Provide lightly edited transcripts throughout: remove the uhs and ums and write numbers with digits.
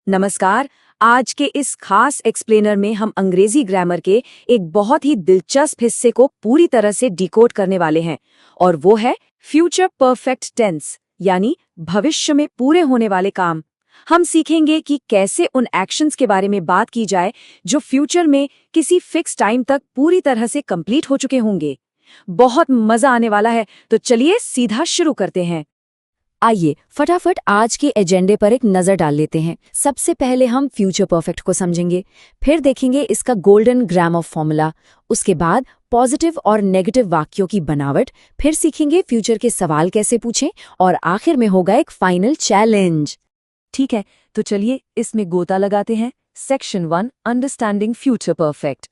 नमस्कार। आज के इस खास एक्सप्लेनर में हम अंग्रेजी ग्रामर के एक बहुत ही दिलचस्प हिस्से को पूरी तरह से डिकोड करने वाले हैं और वो है फ्यूचर परफेक्ट टेंस, यानी भविष्य में पूरे होने वाले काम। हम सीखेंगे कि कैसे उन एक्शंस के बारे में बात की जाए जो फ्यूचर में किसी फिक्स टाइम तक पूरी तरह से कंप्लीट हो चुके होंगे। बहुत मजा आने वाला है, तो चलिए सीधा शुरू करते हैं। आइए फटाफट आज के एजेंडे पर एक नजर डाल लेते हैं। सबसे पहले हम फ्यूचर परफेक्ट को समझेंगे, फिर देखेंगे इसका गोल्डन ग्रामर फॉर्मूला, उसके बाद पॉजिटिव और नेगेटिव वाक्यों की बनावट, फिर सीखेंगे फ्यूचर के सवाल कैसे पूछें और आखिर में होगा एक फाइनल चैलेंज। ठीक है, तो चलिए इसमें गोता लगाते हैं। Section 1, understanding future perfect.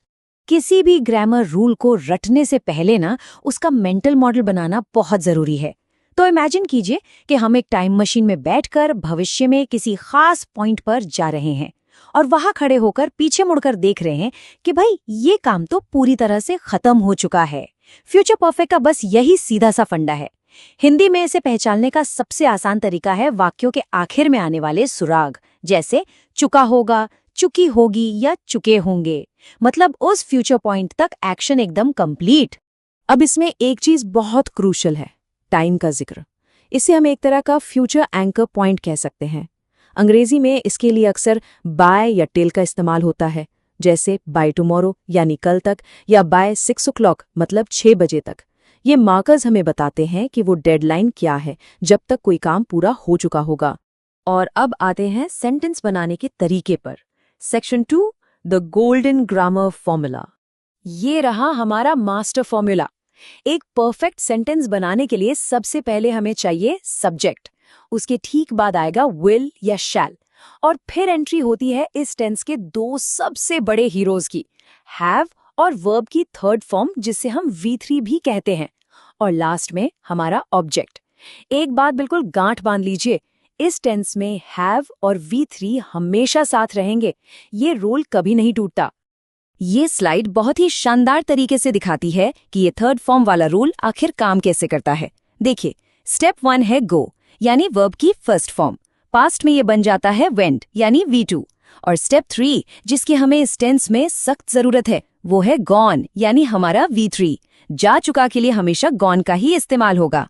किसी भी ग्रामर रूल को रटने से पहले उसका मेंटल मॉडल बनाना बहुत जरूरी है। तो इमेजिन कीजिए कि हम एक टाइम मशीन में बैठकर भविष्य में किसी खास पॉइंट पर जा रहे हैं और वहां खड़े होकर पीछे मुड़कर देख रहे हैं कि भाई ये काम तो पूरी तरह से खत्म हो चुका है। फ्यूचर परफेक्ट का बस यही सीधा सा फंडा है। हिंदी में इसे पहचानने का सबसे आसान तरीका है वाक्यों के आखिर में आने वाले सुराग, जैसे चुका होगा, चुकी होगी या चुके होंगे। मतलब उस फ्यूचर पॉइंट तक एक्शन एकदम कंप्लीट। अब इसमें एक चीज बहुत क्रूशल है, टाइम का जिक्र। इसे हम एक तरह का फ्यूचर एंकर पॉइंट कह सकते हैं। अंग्रेजी में इसके लिए अक्सर बाय या टिल का इस्तेमाल होता है, जैसे बाय टुमारो यानी कल तक, या बाय 6 o'clock मतलब 6 बजे तक। ये मार्कर्स हमें बताते हैं कि वो डेडलाइन क्या है, जब तक कोई काम पूरा हो चुका होगा। और अब आते हैं सेंटेंस बनाने के तरीके पर। Section 2, the golden grammar formula. ये रहा हमारा मास्टर फॉर्मूला। एक परफेक्ट सेंटेंस बनाने के लिए सबसे पहले हमें चाहिए सब्जेक्ट, उसके ठीक बाद आएगा विल या शैल, और फिर एंट्री होती है इस टेंस के दो सबसे बड़े हीरोज की, हैव और वर्ब की थर्ड फॉर्म जिसे हम V3 भी कहते हैं, और लास्ट में हमारा ऑब्जेक्ट। एक बात बिल्कुल गांठ बांध लीजिए, इस टेंस में हैव और V3 हमेशा साथ रहेंगे। ये रूल कभी नहीं टूटता। ये स्लाइड बहुत ही शानदार तरीके से दिखाती है कि ये थर्ड फॉर्म वाला रूल आखिर काम कैसे करता है। देखिए, स्टेप 1 है गो, यानी वर्ब की फर्स्ट फॉर्म। पास्ट में ये बन जाता है वेंट यानी V2। और स्टेप 3 जिसकी हमें इस टेंस में सख्त जरूरत है, वो है गॉन यानी हमारा V3। जा चुका के लिए हमेशा गॉन का ही इस्तेमाल होगा।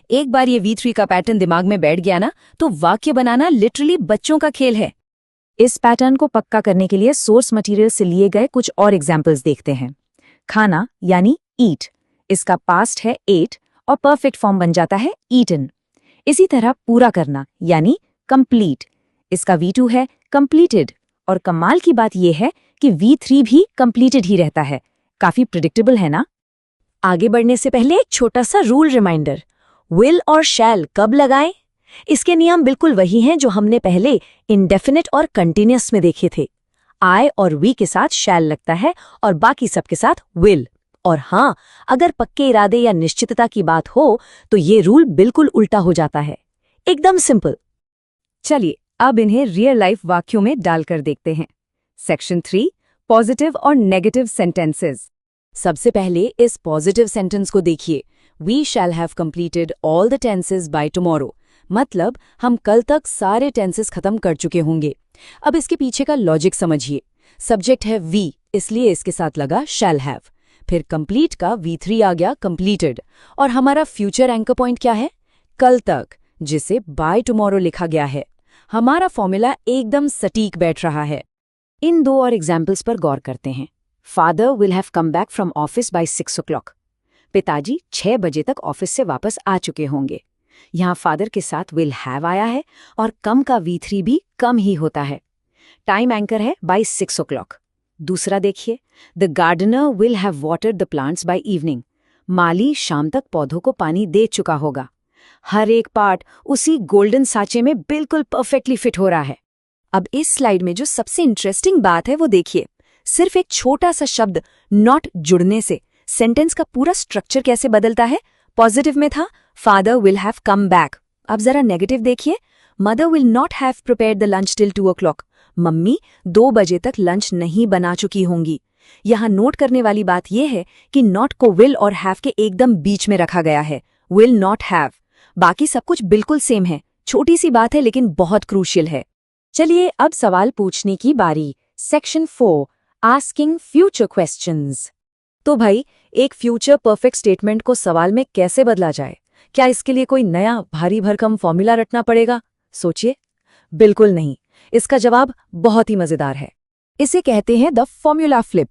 एक बार ये V3 का पैटर्न दिमाग में बैठ गया तो वाक्य बनाना लिटरली बच्चों का खेल है। इस पैटर्न को पक्का करने के लिए सोर्स मटेरियल से लिए गए कुछ और एग्जाम्पल्स देखते हैं। खाना यानी ईट, इसका पास्ट है एट और परफेक्ट फॉर्म बन जाता है ईटन। इसी तरह पूरा करना यानी कंप्लीट, इसका V2 है कंप्लीटेड, और कमाल की बात यह है कि V3 भी कंप्लीटेड ही रहता है। काफी प्रिडिक्टेबल है ना? आगे बढ़ने से पहले एक छोटा सा रूल रिमाइंडर, विल और शैल कब लगाएं? इसके नियम बिल्कुल वही हैं जो हमने पहले इंडेफिनिट और कंटिन्यूअस में देखे थे। आई और वी के साथ शैल लगता है और बाकी सबके साथ विल। और हाँ, अगर पक्के इरादे या निश्चितता की बात हो तो ये रूल बिल्कुल उल्टा हो जाता है। एकदम सिंपल। चलिए अब इन्हें रियल लाइफ वाक्यों में डालकर देखते हैं। सेक्शन 3, पॉजिटिव और नेगेटिव सेंटेंसेस। सबसे पहले इस पॉजिटिव सेंटेंस को देखिए, we shall have completed all the tenses by tomorrow. मतलब हम कल तक सारे टेंसेस खत्म कर चुके होंगे। अब इसके पीछे का लॉजिक समझिए। सब्जेक्ट है वी, इसलिए इसके साथ लगा शैल हैव। फिर कंप्लीट का V3 आ गया कंप्लीटेड, और हमारा फ्यूचर एंकर पॉइंट क्या है? कल तक, जिसे बाय टुमारो लिखा गया है। हमारा फॉर्मूला एकदम सटीक बैठ रहा है। इन दो और एग्जाम्पल्स पर गौर करते हैं। Father will have come back from office by 6 o'clock। पिताजी 6 बजे तक ऑफिस से वापस आ चुके होंगे। यहाँ फादर के साथ विल हैव आया है और कम का V3 भी कम ही होता है। टाइम एंकर है बाय 6 o'clock। दूसरा देखिए, the gardener will have watered the plants by evening. माली शाम तक पौधों को पानी दे चुका होगा। हर एक पार्ट उसी गोल्डन सांचे में बिल्कुल परफेक्टली फिट हो रहा है। अब इस स्लाइड में जो सबसे इंटरेस्टिंग बात है वो देखिए, सिर्फ एक छोटा सा शब्द नॉट जुड़ने से सेंटेंस का पूरा स्ट्रक्चर कैसे बदलता है। पॉजिटिव में था father will have come back, अब जरा नेगेटिव देखिए, mother will not have prepared the lunch till 2 o'clock। Mummy 2 बजे तक लंच नहीं बना चुकी होंगी। यहाँ नोट करने वाली बात यह है कि नॉट को विल और हैव के एकदम बीच में रखा गया है, विल नॉट हैव। बाकी सब कुछ बिल्कुल सेम है। छोटी सी बात है लेकिन बहुत क्रूशियल है। चलिए अब सवाल पूछने की बारी। Section 4, asking future questions. तो भाई, एक फ्यूचर परफेक्ट स्टेटमेंट को सवाल में कैसे बदला जाए? क्या इसके लिए कोई नया भारी भरकम फॉर्मूला रटना पड़ेगा? सोचिए। बिल्कुल नहीं। इसका जवाब बहुत ही मजेदार है। इसे कहते हैं द फॉर्मूला फ्लिप।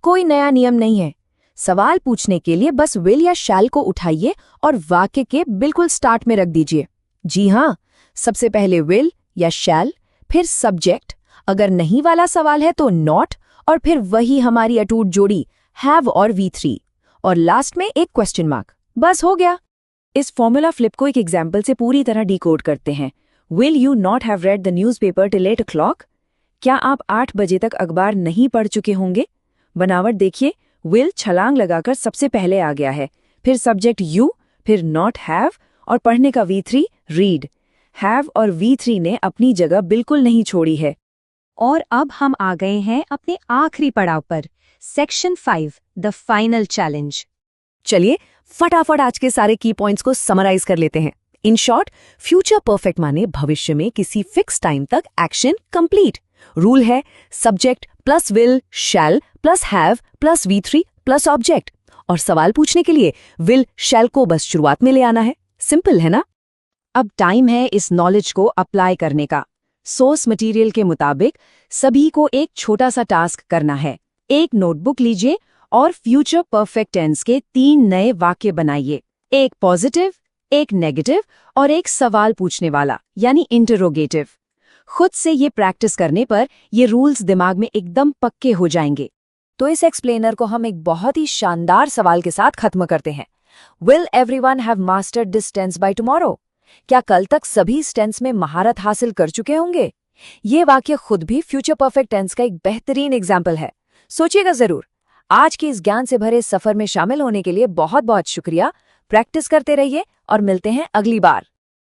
कोई नया नियम नहीं है। सवाल पूछने के लिए बस विल या शैल को उठाइए और वाक्य के बिल्कुल स्टार्ट में रख दीजिए। जी हाँ, सबसे पहले विल या शैल, फिर सब्जेक्ट, अगर नहीं वाला सवाल है तो नॉट, और फिर वही हमारी अटूट जोड़ी हैव और V3, और लास्ट में एक क्वेश्चन मार्क। बस हो गया। इस फॉर्मूला फ्लिप को एक एग्जाम्पल से पूरी तरह डिकोड करते हैं। Will you not have read the newspaper till 8 o'clock? क्या आप 8 बजे तक अखबार नहीं पढ़ चुके होंगे? बनावट देखिए, विल छलांग लगाकर सबसे पहले आ गया है, फिर सब्जेक्ट यू, फिर नॉट हैव, और पढ़ने का V3 रीड। हैव और V3 ने अपनी जगह बिल्कुल नहीं छोड़ी है। और अब हम आ गए हैं अपने आखिरी पड़ाव पर, सेक्शन 5, द फाइनल चैलेंज। चलिए फटाफट आज के सारे की पॉइंट्स को समराइज कर लेते हैं। इन शॉर्ट, फ्यूचर परफेक्ट माने भविष्य में किसी फिक्स टाइम तक एक्शन कंप्लीट। रूल है subject plus will shell plus have plus V3 plus object, और सवाल पूछने के लिए विल शैल को बस शुरुआत में ले आना है। सिंपल है ना? अब टाइम है इस नॉलेज को अप्लाई करने का। सोर्स मटेरियल के मुताबिक सभी को एक छोटा सा टास्क करना है। एक नोटबुक लीजिए और फ्यूचर परफेक्ट टेंस के 3 नए वाक्य बनाइए। एक पॉजिटिव, एक नेगेटिव और एक सवाल पूछने वाला यानी इंटरोगेटिव। खुद से ये प्रैक्टिस करने पर ये रूल्स दिमाग में एकदम पक्के हो जाएंगे। तो इस एक्सप्लेनर को हम एक बहुत ही शानदार सवाल के साथ खत्म करते हैं। Will everyone have mastered this tense by tomorrow? क्या कल तक सभी इस टेंस में महारत हासिल कर चुके होंगे? ये वाक्य खुद भी फ्यूचर परफेक्ट टेंस का एक बेहतरीन एग्जाम्पल है। सोचिएगा जरूर। आज के इस ज्ञान से भरे सफर में शामिल होने के लिए बहुत बहुत शुक्रिया। प्रैक्टिस करते रहिए और मिलते हैं अगली बार।